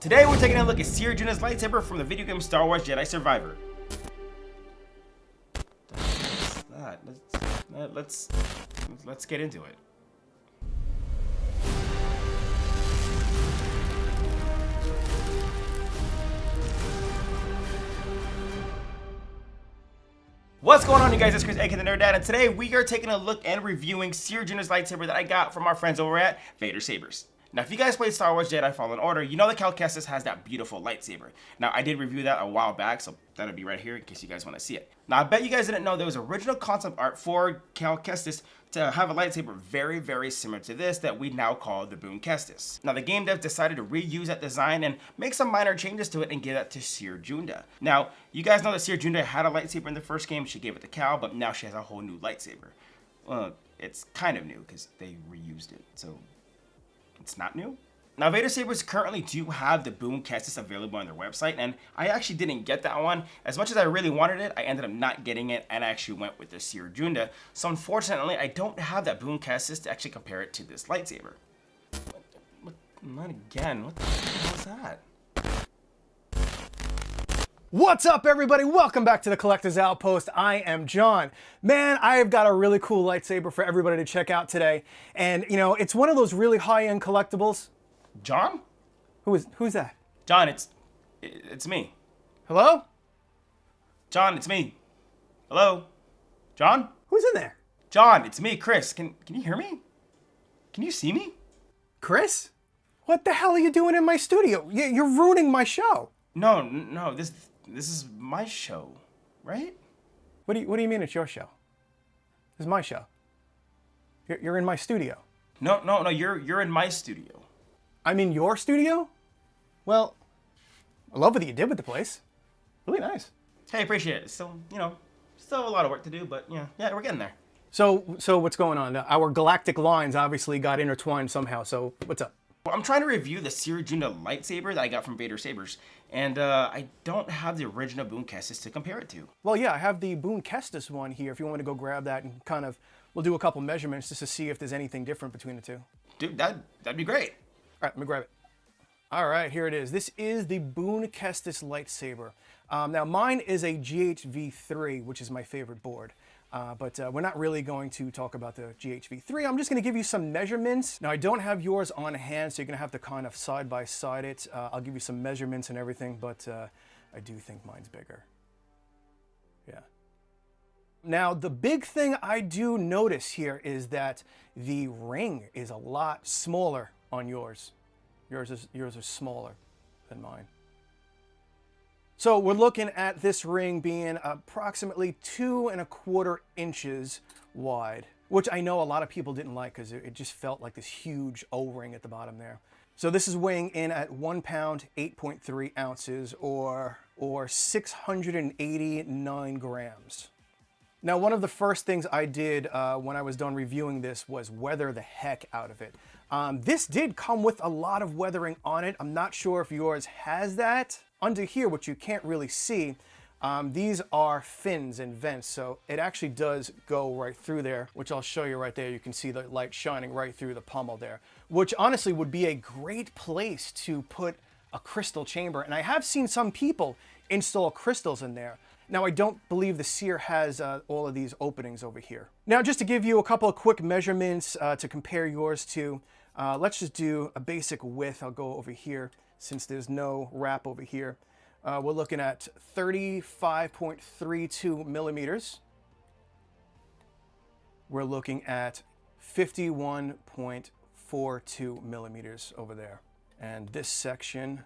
Today we're taking a look at Cere Juda's lightsaber from the video game Star Wars Jedi Survivor. Let's get into it. What's going on, you guys? It's Chris, aka the Nerd Dad, and today we are taking a look and reviewing Cere Juda's lightsaber that I got from our friends over at Vader Sabers. Now, if you guys played Star Wars Jedi Fallen Order, you know that Cal Kestis has that beautiful lightsaber. Now, I did review that a while back, so that'll be right here in case you guys want to see it. Now, I bet you guys didn't know there was original concept art for Cal Kestis to have a lightsaber very, very similar to this that we now call the Boon Kestis. Now, the game devs decided to reuse that design and make some minor changes to it and give that to Cere Juda. Now, you guys know that Cere Juda had a lightsaber in the first game. She gave it to Cal, but now she has a whole new lightsaber. Well, it's kind of new because they reused it, so it's not new. Now, Vader Sabers currently do have the Boon Kestis available on their website, and I actually didn't get that one. As much as I really wanted it, I ended up not getting it, and I actually went with the Cere Juda. So unfortunately, I don't have that Boon Kestis to actually compare it to this lightsaber. Not again. What the hell is that? What's up, everybody? Welcome back to the Collector's Outpost. I am John. Man, I've got a really cool lightsaber for everybody to check out today. And, you know, it's one of those really high-end collectibles. John? Who's that? John, it's me. Hello? John, it's me. Hello? John? Who's in there? John, it's me, Chris. Can you hear me? Can you see me? Chris? What the hell are you doing in my studio? You're ruining my show. No, this is my show, right? What do you mean it's your show? This is my show. You're in my studio. No, you're in my studio. I'm in your studio? Well, I love what you did with the place. Really nice. Hey, appreciate it. Still, still a lot of work to do, but yeah, we're getting there. So what's going on? Our galactic lines obviously got intertwined somehow, so what's up? Well, I'm trying to review the Cere Juda lightsaber that I got from Vader Sabers, and I don't have the original Boon Kestis to compare it to. Well, yeah, I have the Boon Kestis one here if you want to go grab that and we'll do a couple measurements just to see if there's anything different between the two. Dude, that'd be great. All right, let me grab it. All right, here it is. This is the Boon Kestis lightsaber. Now, mine is a GHV3, which is my favorite board. But we're not really going to talk about the GHV3. I'm just going to give you some measurements. Now, I don't have yours on hand, so you're going to have to kind of side-by-side it. I'll give you some measurements and everything, but I do think mine's bigger. Yeah. Now, the big thing I do notice here is that the ring is a lot smaller on yours. Yours is smaller than mine. So we're looking at this ring being approximately 2¼ inches wide, which I know a lot of people didn't like because it just felt like this huge O-ring at the bottom there. So this is weighing in at 1 pound, 8.3 ounces, or 689 grams. Now, one of the first things I did when I was done reviewing this was weather the heck out of it. This did come with a lot of weathering on it. I'm not sure if yours has that. Under here, which you can't really see, these are fins and vents, so it actually does go right through there, which I'll show you right there. You can see the light shining right through the pommel there, which honestly would be a great place to put a crystal chamber. And I have seen some people install crystals in there. Now, I don't believe the Cere has all of these openings over here. Now, just to give you a couple of quick measurements to compare yours to, let's just do a basic width. I'll go over here since there's no wrap over here. We're looking at 35.32 millimeters. We're looking at 51.42 millimeters over there. And this section,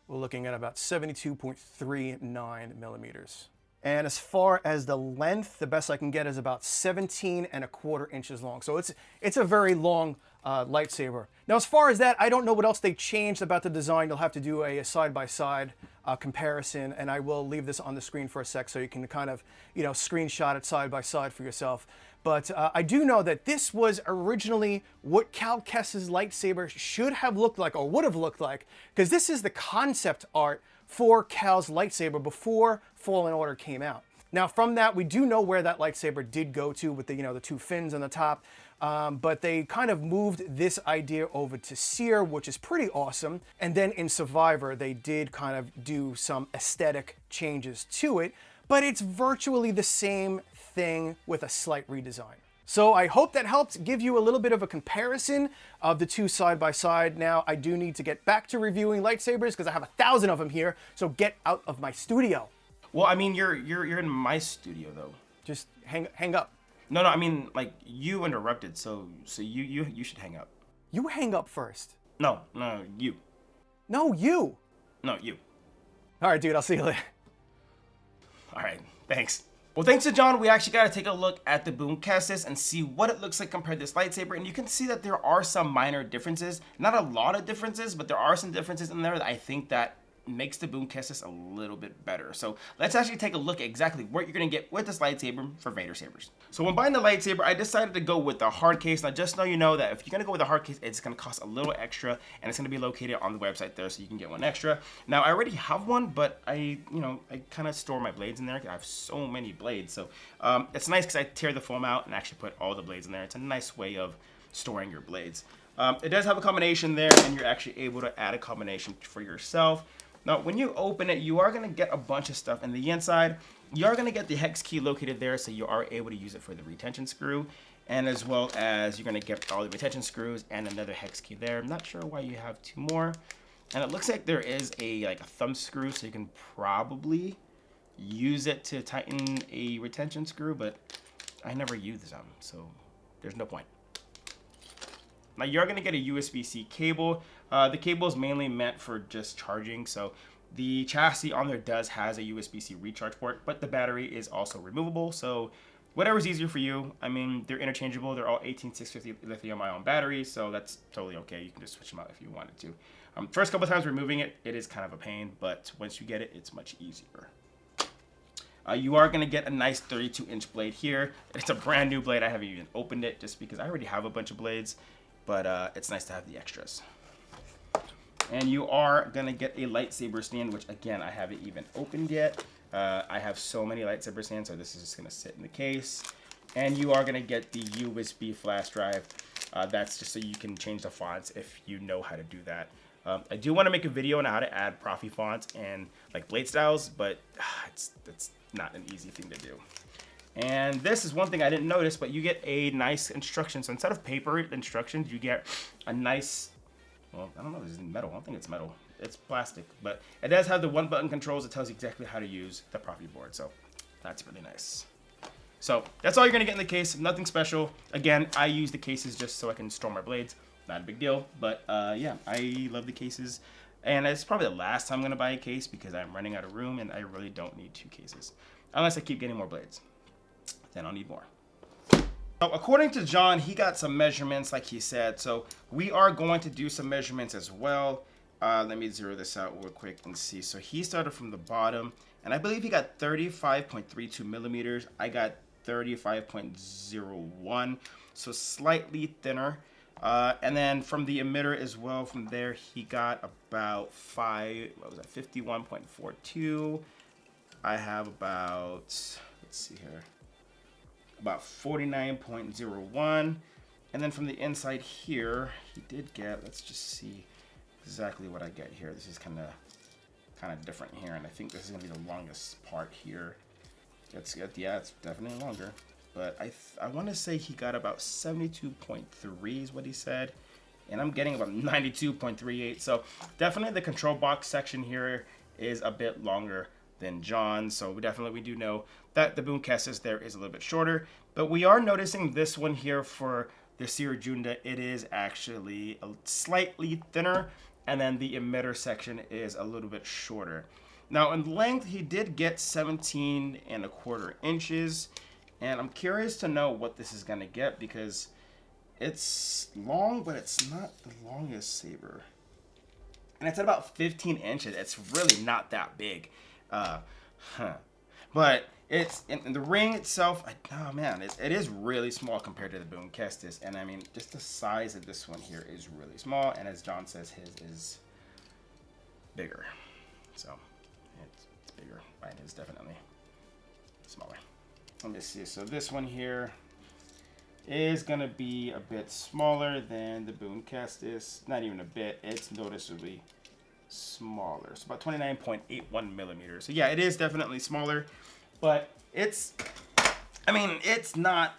we're looking at about 72.39 millimeters. And as far as the length, the best I can get is about 17¼ inches long. So it's a very long lightsaber. Now, as far as that, I don't know what else they changed about the design. You'll have to do a side-by-side comparison, and I will leave this on the screen for a sec so you can kind of, screenshot it side by side for yourself. But I do know that this was originally what Cal Kestis' lightsaber should have looked like, or would have looked like, because this is the concept art for Cal's lightsaber before Fallen Order came out. Now, from that, we do know where that lightsaber did go to with the, the two fins on the top. but they kind of moved this idea over to Cere, which is pretty awesome. And then in Survivor, they did kind of do some aesthetic changes to it, but it's virtually the same thing with a slight redesign. So I hope that helped give you a little bit of a comparison of the two side by side. Now I do need to get back to reviewing lightsabers because I have 1,000 of them here, so get out of my studio. Well, I mean, you're in my studio though. Just hang up. No, I mean, like, you interrupted, so you should hang up. You hang up first. No, you. No, you. No, you. All right, dude, I'll see you later. All right, thanks. Well, thanks to John, we actually got to take a look at the Boom Kestis and see what it looks like compared to this lightsaber, and you can see that there are some minor differences. Not a lot of differences, but there are some differences in there that I think that makes the Boom Kestis a little bit better. So let's actually take a look at exactly what you're going to get with this lightsaber for Vader Sabers. So when buying the lightsaber, I decided to go with the hard case. Now just so you know that if you're going to go with the hard case, it's going to cost a little extra, and it's going to be located on the website there, so you can get one extra. Now I already have one, but I kind of store my blades in there. I have so many blades, so it's nice because I tear the foam out and actually put all the blades in there. It's a nice way of storing your blades. It does have a combination there, and you're actually able to add a combination for yourself. Now, when you open it, you are going to get a bunch of stuff in the inside. You are going to get the hex key located there, so you are able to use it for the retention screw. And as well as you're going to get all the retention screws and another hex key there. I'm not sure why you have two more. And it looks like there is a thumb screw, so you can probably use it to tighten a retention screw, but I never use them, so there's no point. Now you're going to get a USB-C cable. The cable is mainly meant for just charging, so the chassis on there has a USB-C recharge port, but the battery is also removable, so whatever's easier for you. I mean, they're interchangeable. They're all 18650 lithium-ion batteries, so that's totally okay. You can just switch them out if you wanted to. First couple of times removing it is kind of a pain, but once you get it, it's much easier. You are going to get a nice 32-inch blade here. It's a brand new blade. I haven't even opened it just because I already have a bunch of blades, but it's nice to have the extras. And you are going to get a lightsaber stand, which again, I haven't even opened yet. I have so many lightsaber stands, so this is just going to sit in the case. And you are going to get the USB flash drive. That's just so you can change the fonts if you know how to do that. I do want to make a video on how to add Proffie fonts and like blade styles, but it's not an easy thing to do. And this is one thing I didn't notice, but you get a nice instruction. So instead of paper instructions, you get a nice, well, I don't know, this is metal. I don't think it's metal. It's plastic, but it does have the one-button controls. It tells you exactly how to use the Proffie board, so that's really nice. So that's all you're gonna get in the case. Nothing special. Again, I use the cases just so I can store my blades. Not a big deal, but yeah, I love the cases. And it's probably the last time I'm gonna buy a case because I'm running out of room and I really don't need two cases. Unless I keep getting more blades, then I'll need more. So according to John, he got some measurements like he said. So we are going to do some measurements as well. Let me zero this out real quick and see. So he started from the bottom and I believe he got 35.32 millimeters. I got 35.01, so slightly thinner. And then from the emitter as well, from there he got about 51.42. I have about, let's see here, about 49.01. And then from the inside here, he did get, let's just see exactly what I get here. This is kind of different here, and I think this is gonna be the longest part here. Yeah, it's definitely longer. But I want to say he got about 72.3 is what he said, and I'm getting about 92.38. So definitely the control box section here is a bit longer than John. So we do know that the Boom Kestis there is a little bit shorter, but we are noticing this one here for the Cere Junda, it is actually slightly thinner, and then the emitter section is a little bit shorter. Now in length, he did get 17.25 inches. And I'm curious to know what this is going to get because it's long, but it's not the longest saber. And it's at about 15 inches. It's really not that big. But it's in the ring itself. Oh man, it is really small compared to the Boom Kestis. And I mean, just the size of this one here is really small. And as John says, his is bigger. So it's bigger. Mine is definitely smaller. Let me see, so this one here, is going to be a bit smaller than the Boone Kestis. Not even a bit. It's noticeably smaller. It's about 29.81 millimeters. So yeah, it is definitely smaller, but it's, I mean, it's not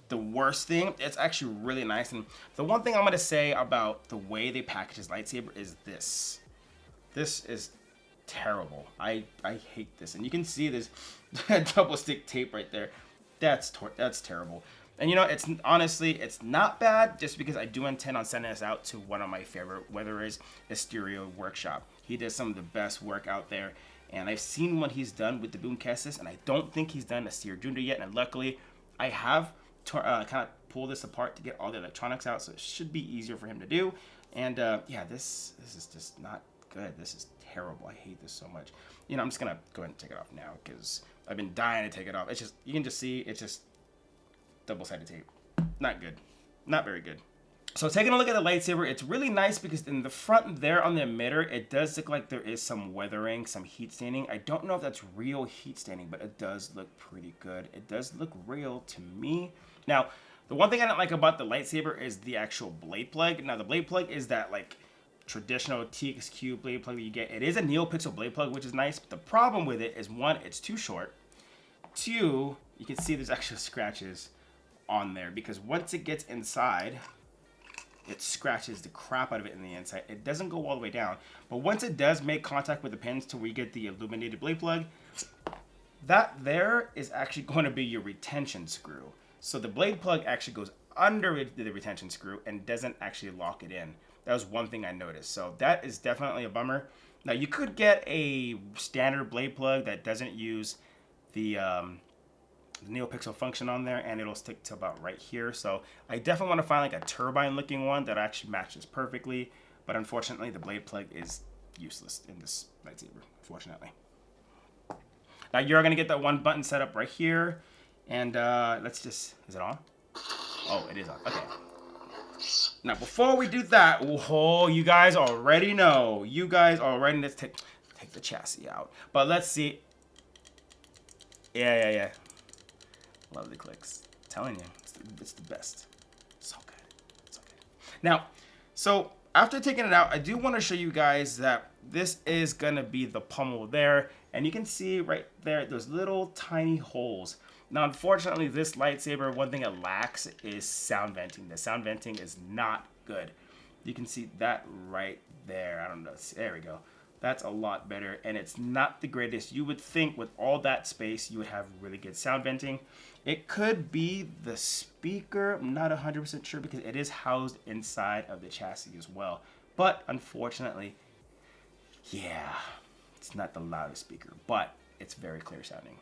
the worst thing. It's actually really nice. And the one thing I'm going to say about the way they package this lightsaber is this. This is terrible. I hate this. And you can see this double stick tape right there. That's terrible. And you know, it's honestly, it's not bad just because I do intend on sending this out to one of my favorite Vaders, Austoria Workshop. He does some of the best work out there. And I've seen what he's done with the Boone Kestis, and I don't think he's done a Cere Juda yet. And luckily, I have kind of pulled this apart to get all the electronics out, so it should be easier for him to do. And yeah, this is just not good. This is terrible. I hate this so much. You know, I'm just gonna go ahead and take it off now because I've been dying to take it off. It's just, you can just see, it's just double-sided tape. Not good. Not very good. So taking a look at the lightsaber, it's really nice because in the front there on the emitter, it does look like there is some weathering, some heat staining. I don't know if that's real heat staining, but it does look pretty good. It does look real to me. Now, the one thing I don't like about the lightsaber is the actual blade plug. Now, the blade plug is that like traditional TXQ blade plug that you get. It is a NeoPixel blade plug, which is nice, but the problem with it is, one, it's too short. Two, you can see there's actual scratches on there because once it gets inside, it scratches the crap out of it in the inside. It doesn't go all the way down, but once it does make contact with the pins to where you get the illuminated blade plug, that there is actually going to be your retention screw. So the blade plug actually goes under the retention screw and doesn't actually lock it in. That was one thing I noticed. So that is definitely a bummer. Now you could get a standard blade plug that doesn't use the NeoPixel function on there, and it'll stick to about right here. So I definitely want to find like a turbine looking one that actually matches perfectly, but unfortunately the blade plug is useless in this lightsaber, unfortunately. Now you're going to get that one button set up right here, and let's just, is it on? Oh, it is on. Okay. Now before we do that, oh, you guys already know. You guys already, let's take the chassis out. But let's see. Yeah. Lovely clicks. I'm telling you, it's the best. So good. Now, so after taking it out, I do want to show you guys that this is going to be the pommel there. And you can see right there, those little tiny holes. Now, unfortunately, this lightsaber, one thing it lacks is sound venting. The sound venting is not good. You can see that right there. I don't know. There we go. That's a lot better, and it's not the greatest. You would think with all that space, you would have really good sound venting. It could be the speaker. I'm not 100% sure because it is housed inside of the chassis as well. But unfortunately, yeah, it's not the loudest speaker, but it's very clear sounding.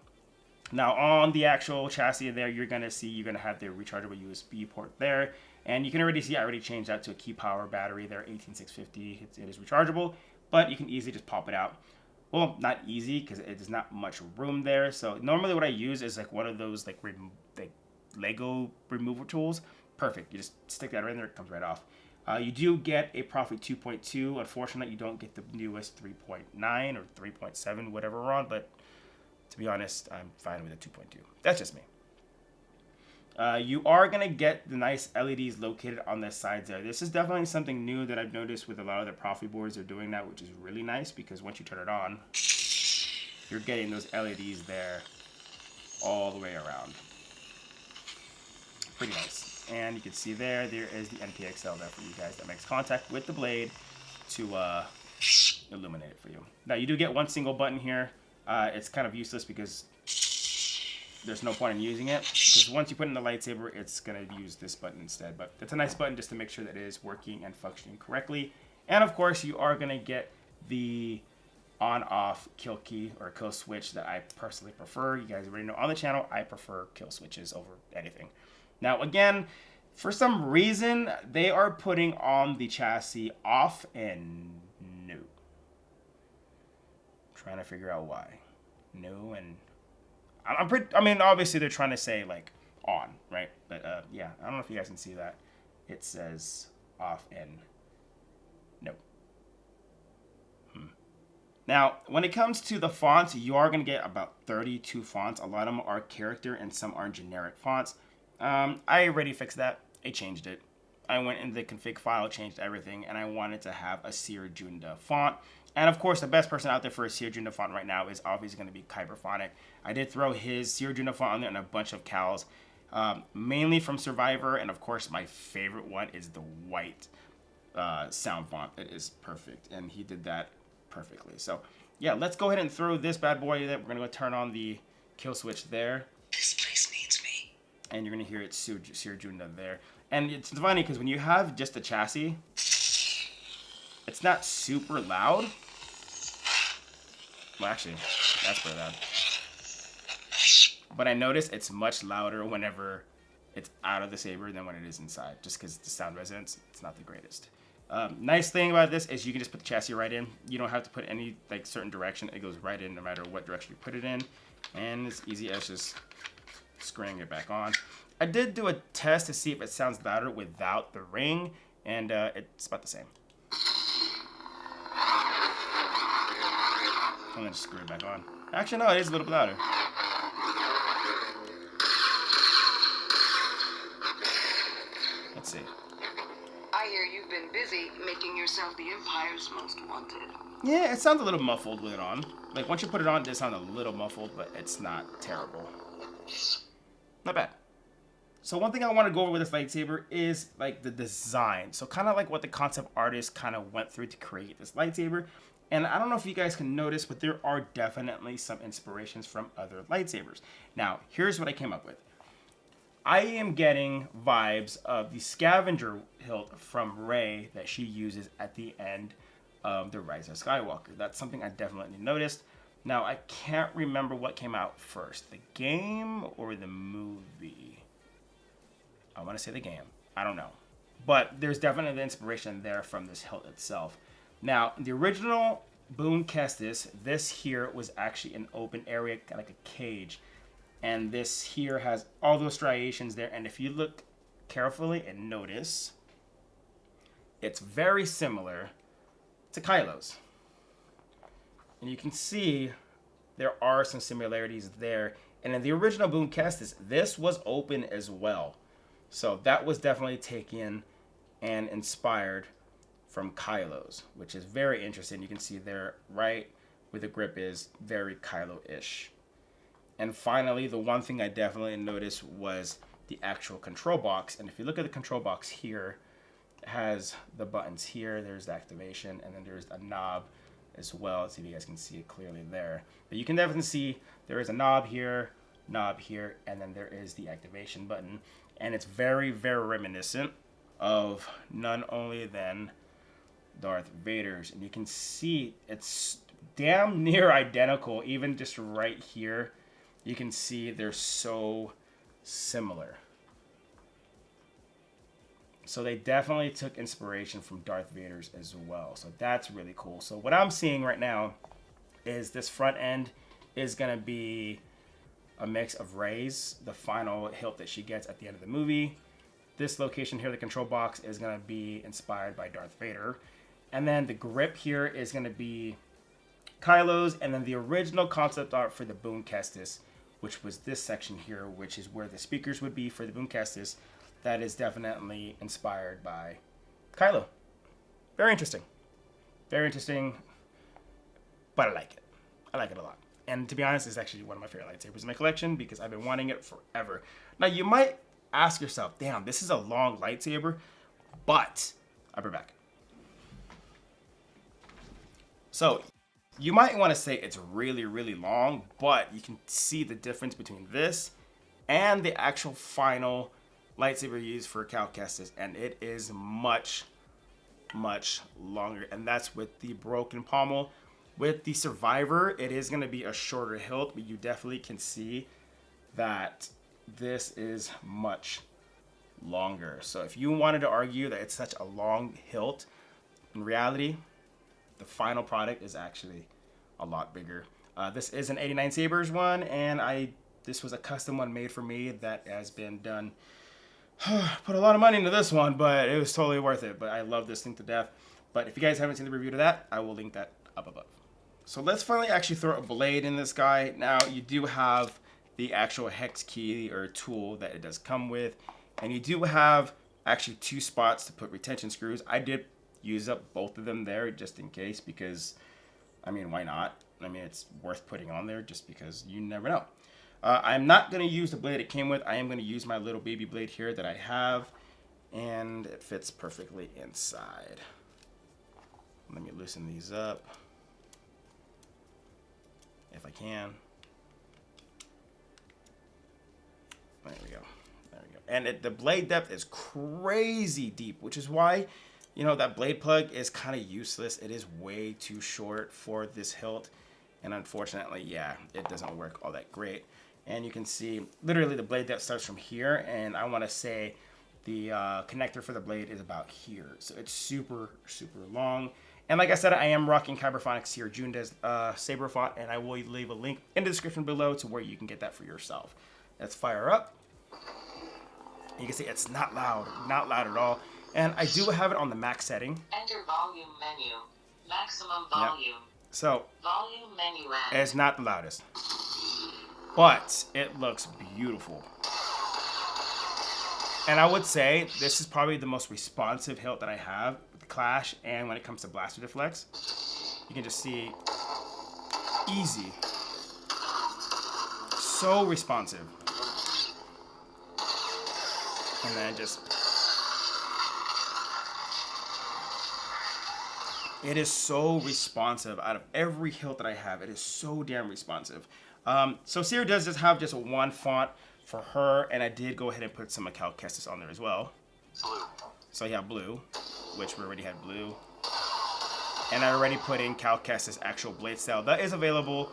Now on the actual chassis there, you're gonna have the rechargeable USB port there, and you can already see I already changed that to a key power battery there, 18650. It is rechargeable, but you can easily just pop it out. Well, not easy because there's not much room there. So normally what I use is like one of those like Lego removal tools. Perfect. You just stick that right in there, it comes right off. You do get a Proffie 2.2. Unfortunately, you don't get the newest 3.9 or 3.7, whatever we're on, but to be honest, I'm fine with a 2.2. That's just me. You are going to get the nice LEDs located on the sides there. This is definitely something new that I've noticed with a lot of the Proffie boards. They're doing that, which is really nice because once you turn it on, you're getting those LEDs there all the way around. Pretty nice. And you can see there is the NPXL there for you guys that makes contact with the blade to illuminate it for you. Now, you do get one single button here. It's kind of useless because there's no point in using it, because once you put in the lightsaber, it's going to use this button instead. But it's a nice button just to make sure that it is working and functioning correctly. And of course, you are going to get the on-off kill key or kill switch that I personally prefer. You guys already know on the channel, I prefer kill switches over anything. Now, again, for some reason, they are putting on the chassis off and no. Trying to figure out why. No, and I mean, obviously they're trying to say like on, right? But yeah, I don't know if you guys can see that. It says off and no. Now, when it comes to the fonts, you are going to get about 32 fonts. A lot of them are character and some are generic fonts. I already fixed that. I changed it. I went in the config file, changed everything, and I wanted to have a Cere Juda font. And of course, the best person out there for a Cere Juda font right now is obviously going to be Kyberphonic. I did throw his Cere Juda font on there and a bunch of cals, mainly from Survivor, and of course, my favorite one is the white sound font. It is perfect, and he did that perfectly. So yeah, let's go ahead and throw this bad boy. We're going to go turn on the kill switch there. This place needs me. And you're going to hear it Cere Juda there. And it's funny because when you have just a chassis, it's not super loud. Well, actually, that's pretty loud. But I notice it's much louder whenever it's out of the saber than when it is inside, just because the sound resonance, it's not the greatest. Nice thing about this is you can just put the chassis right in. You don't have to put any like certain direction. It goes right in no matter what direction you put it in. And it's easy as just screwing it back on. I did do a test to see if it sounds louder without the ring, and it's about the same. I'm gonna screw it back on. Actually, no, it is a little bit louder. Let's see. I hear you've been busy making yourself the Empire's most wanted. Yeah, it sounds a little muffled with it on. Like, once you put it on, it does sound a little muffled, but it's not terrible. Not bad. So one thing I want to go over with this lightsaber is like the design. So kind of like what the concept artist kind of went through to create this lightsaber. And I don't know if you guys can notice, but there are definitely some inspirations from other lightsabers. Now, here's what I came up with. I am getting vibes of the scavenger hilt from Rey that she uses at the end of The Rise of Skywalker. That's something I definitely noticed. Now, I can't remember what came out first, the game or the movie. I want to say the game. I don't know. But there's definitely the inspiration there from this hilt itself. Now, the original Boon Kestis, this here was actually an open area, kind of like a cage. And this here has all those striations there. And if you look carefully and notice, it's very similar to Kylo's. And you can see there are some similarities there. And in the original Boon Kestis, this was open as well. So that was definitely taken and inspired from Kylo's, which is very interesting. You can see there right where the grip is very Kylo-ish. And finally, the one thing I definitely noticed was the actual control box. And if you look at the control box here, it has the buttons here. There's the activation, and then there's a knob as well. Let's see if you guys can see it clearly there. But you can definitely see there is a knob here, and then there is the activation button. And it's very, very reminiscent of none only than Darth Vader's. And you can see it's damn near identical, even just right here. You can see they're so similar. So they definitely took inspiration from Darth Vader's as well. So that's really cool. So what I'm seeing right now is this front end is going to be a mix of Rey's, the final hilt that she gets at the end of the movie. This location here, the control box, is going to be inspired by Darth Vader. And then the grip here is going to be Kylo's. And then the original concept art for the Boon Kestis, which was this section here, which is where the speakers would be for the Boon Kestis, that is definitely inspired by Kylo. Very interesting. Very interesting, but I like it. I like it a lot. And to be honest, it's actually one of my favorite lightsabers in my collection because I've been wanting it forever. Now, you might ask yourself, damn, this is a long lightsaber, but I'll be back. So, you might want to say it's really, really long, but you can see the difference between this and the actual final lightsaber used for Cal Kestis, and it is much, much longer, and that's with the broken pommel. With the Survivor, it is going to be a shorter hilt, but you definitely can see that this is much longer. So if you wanted to argue that it's such a long hilt, in reality, the final product is actually a lot bigger. This is an 89 Sabers one, and this was a custom one made for me that has been done. Put a lot of money into this one, but it was totally worth it. But I love this thing to death. But if you guys haven't seen the review to that, I will link that up above. So let's finally actually throw a blade in this guy. Now, you do have the actual hex key or tool that it does come with. And you do have actually 2 spots to put retention screws. I did use up both of them there just in case, because I mean, why not? I mean, it's worth putting on there just because you never know. I'm not going to use the blade it came with. I am going to use my little baby blade here that I have, and it fits perfectly inside. Let me loosen these up if I can. There we go. There we go. And the blade depth is crazy deep, which is why, you know, that blade plug is kind of useless. It is way too short for this hilt. And unfortunately, yeah, it doesn't work all that great. And you can see, literally, the blade depth starts from here. And I want to say the connector for the blade is about here. So it's super, super long. And like I said, I am rocking Kyberphonic Cere Junda's saber font. And I will leave a link in the description below to where you can get that for yourself. Let's fire up. You can see it's not loud at all. And I do have it on the max setting. Enter volume menu. Maximum volume. Yep. So, Volume menu end. it's not the loudest. But it looks beautiful. And I would say this is probably the most responsive hilt that I have with the Clash, and when it comes to blaster deflects. You can just see easy. So responsive. And then just... It is so responsive. Out of every hilt that I have, it is so damn responsive. So Cere does just have just one font for her, and I did go ahead and put some Cal Kestis on there as well. Blue. So you have blue, which we already had blue. And I already put in Cal Kestis' actual blade style. That is available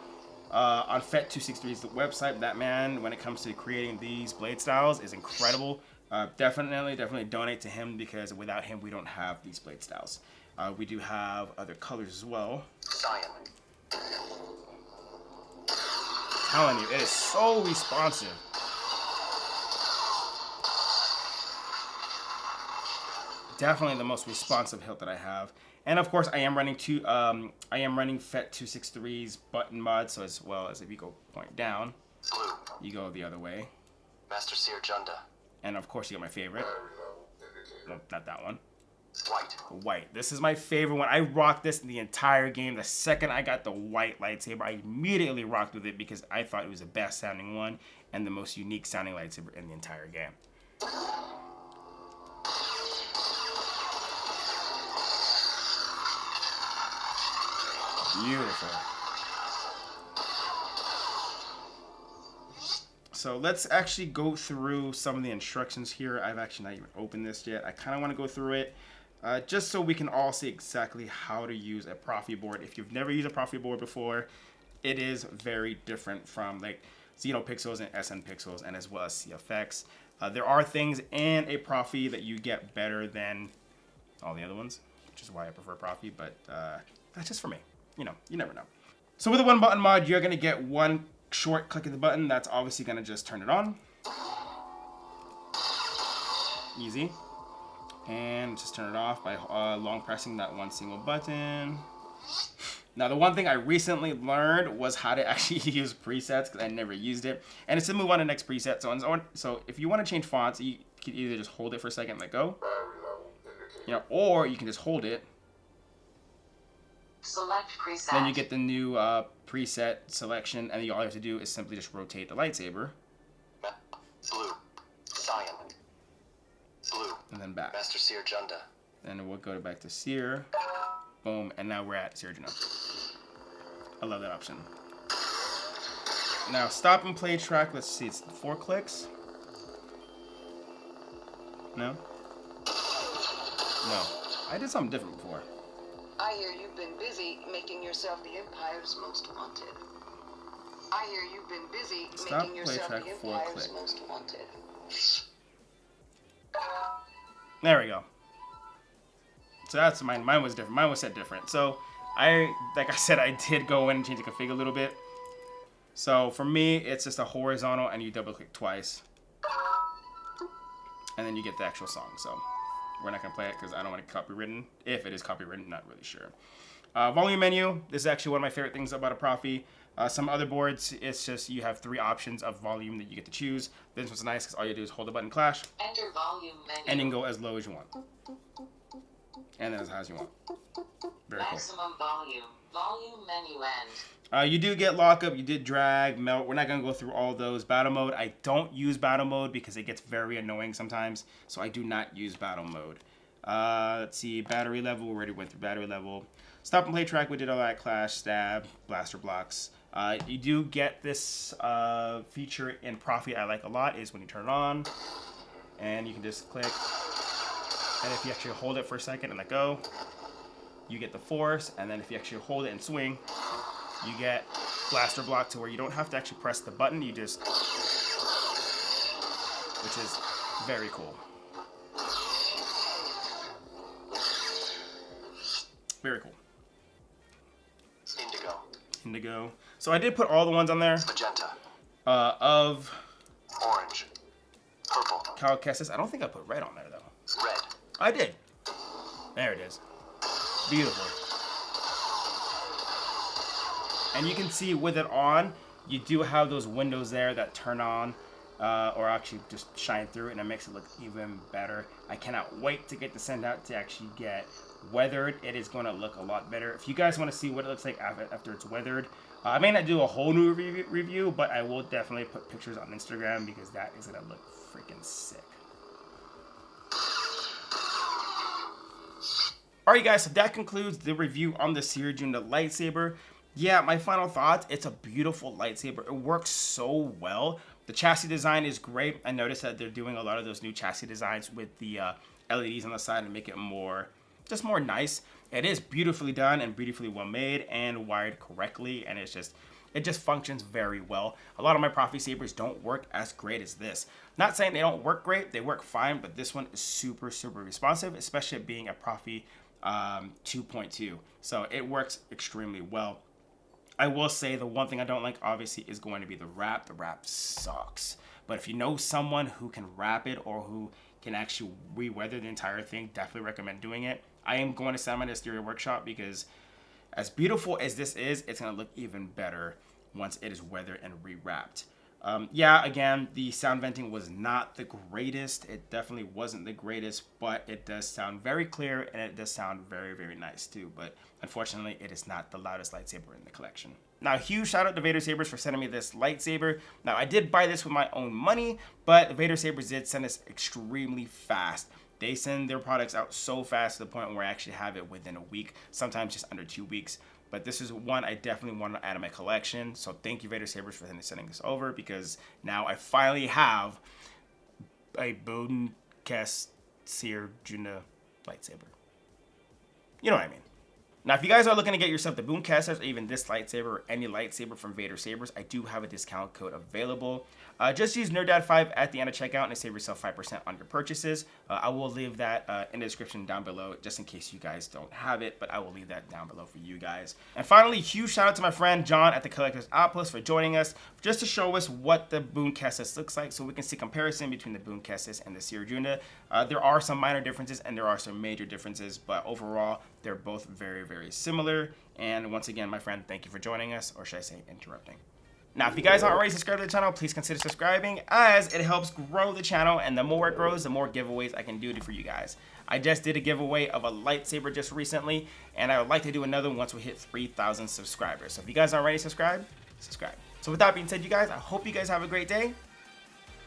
on FET263's website. That man, when it comes to creating these blade styles, is incredible. Definitely donate to him, because without him, we don't have these blade styles. We do have other colors as well. Cyan. Telling you, it is so responsive. Definitely the most responsive hilt that I have. And of course, I am running FET263's button mod, so as well as if you go point down, Blue. you go the other way. Master Cere Junda. And of course, you got my favorite. No, not that one. White. White. This is my favorite one. I rocked this in the entire game. The second I got the white lightsaber, I immediately rocked with it because I thought it was the best sounding one and the most unique sounding lightsaber in the entire game. Beautiful. So let's actually go through some of the instructions here. I've actually not even opened this yet. I kind of want to go through it just so we can all see exactly how to use a Proffie board. If you've never used a Proffie board before, it is very different from like Xenopixels and SN Pixels and as well as CFX. There are things in a Proffie that you get better than all the other ones, which is why I prefer Proffie, but that's just for me. You know, you never know. So with the one button mod, you're going to get one short click of the button. That's obviously going to just turn it on. Easy. And just turn it off by long pressing that one single button. Now, the one thing I recently learned was how to actually use presets, because I never used it. And it's to move on to the next preset. So if you want to change fonts, you can either just hold it for a second and let go. You know, or you can just hold it. Select preset. Then you get the new preset selection, and all you have to do is simply just rotate the lightsaber. Blue. Cyan. Blue. And then back. Master Cere Junda. Then we'll go back to Cere. Boom, and now we're at Cere Juda. I love that option. Now stop and play track. Let's see, it's 4 clicks. No? No. I did something different before. I hear you've been busy making yourself the Empire's most wanted. I hear you've been busy Stop making yourself play the track 4 Empire's click. most wanted. There we go. So that's mine. Mine was different. Mine was set different. So like I said, I did go in and change the config a little bit. So for me, it's just a horizontal, and you double click twice, and then you get the actual song. So we're not gonna play it because I don't want it copywritten. If it is copywritten, not really sure. Volume menu. This is actually one of my favorite things about a Proffie. Some other boards, it's just you have 3 options of volume that you get to choose. This one's nice because all you do is hold the button, clash, Enter volume menu. and you can go as low as you want, and then as high as you want. Very cool. Maximum volume. Volume menu end. You do get lockup, you did drag, melt. We're not going to go through all those. Battle mode, I don't use battle mode because it gets very annoying sometimes, so I do not use battle mode. Let's see, battery level, we already went through battery level. Stop and play track, we did all that, clash, stab, blaster blocks. You do get this feature in Proffie I like a lot, is when you turn it on, and you can just click, and if you actually hold it for a second and let go, you get the force, and then if you actually hold it and swing, you get blaster block to where you don't have to actually press the button, you just, which is very cool. Very cool. Indigo. So I did put all the ones on there. Magenta. Of Orange. Purple. Cal Kestis. I don't think I put red on there though. Red. I did. There it is. Beautiful. And you can see with it on, you do have those windows there that turn on or actually just shine through, and it makes it look even better. I cannot wait to get the send out to actually get weathered. It is going to look a lot better. If you guys want to see what it looks like after it's weathered, I may not do a whole new review, but I will definitely put pictures on Instagram because that is going to look freaking sick. Alright guys, so that concludes the review on the Cere Juda lightsaber. Yeah, my final thoughts, it's a beautiful lightsaber. It works so well. The chassis design is great. I noticed that they're doing a lot of those new chassis designs with the LEDs on the side to make it more nice. It is beautifully done and beautifully well made and wired correctly, and it just functions very well. A lot of my Proffie sabers don't work as great as this. Not saying they don't work great, they work fine, but this one is super responsive, especially being a Proffie 2.2. So it works extremely well. I will say the one thing I don't like obviously is going to be the wrap. The wrap sucks. But if you know someone who can wrap it or who can actually re-weather the entire thing, definitely recommend doing it. I am going to send my Austoria Workshop because as beautiful as this is, it's going to look even better once it is weathered and re-wrapped. Yeah, again, the sound venting was not the greatest. It definitely wasn't the greatest, but it does sound very clear and it does sound very nice too. But unfortunately, it is not the loudest lightsaber in the collection. Now, a huge shout out to Vader Sabers for sending me this lightsaber. Now, I did buy this with my own money, but Vader Sabers did send us extremely fast. They send their products out so fast to the point where I actually have it within a week, sometimes just under 2 weeks. But this is one I definitely want to add to my collection. So thank you, Vader Sabers, for sending this over, because now I finally have a Bone Cast Cere Juda lightsaber. You know what I mean. Now, if you guys are looking to get yourself the Booncasters or even this lightsaber or any lightsaber from Vader Sabers, I do have a discount code available. Just use NerdDad5 at the end of checkout and save yourself 5% on your purchases. I will leave that in the description down below just in case you guys don't have it, but I will leave that down below for you guys. And finally, huge shout out to my friend John at the Collector's Outpost for joining us just to show us what the Booncasters looks like so we can see comparison between the Booncasters and the Cere Juda. There are some minor differences and there are some major differences, but overall, they're both very similar. And once again, my friend, thank you for joining us, or should I say interrupting. Now, if you guys aren't already subscribed to the channel, please consider subscribing as it helps grow the channel, and the more it grows, the more giveaways I can do for you guys. I just did a giveaway of a lightsaber just recently, and I would like to do another one once we hit 3,000 subscribers. So if you guys aren't already subscribed, subscribe. So with that being said, you guys, I hope you guys have a great day,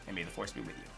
and may the Force be with you.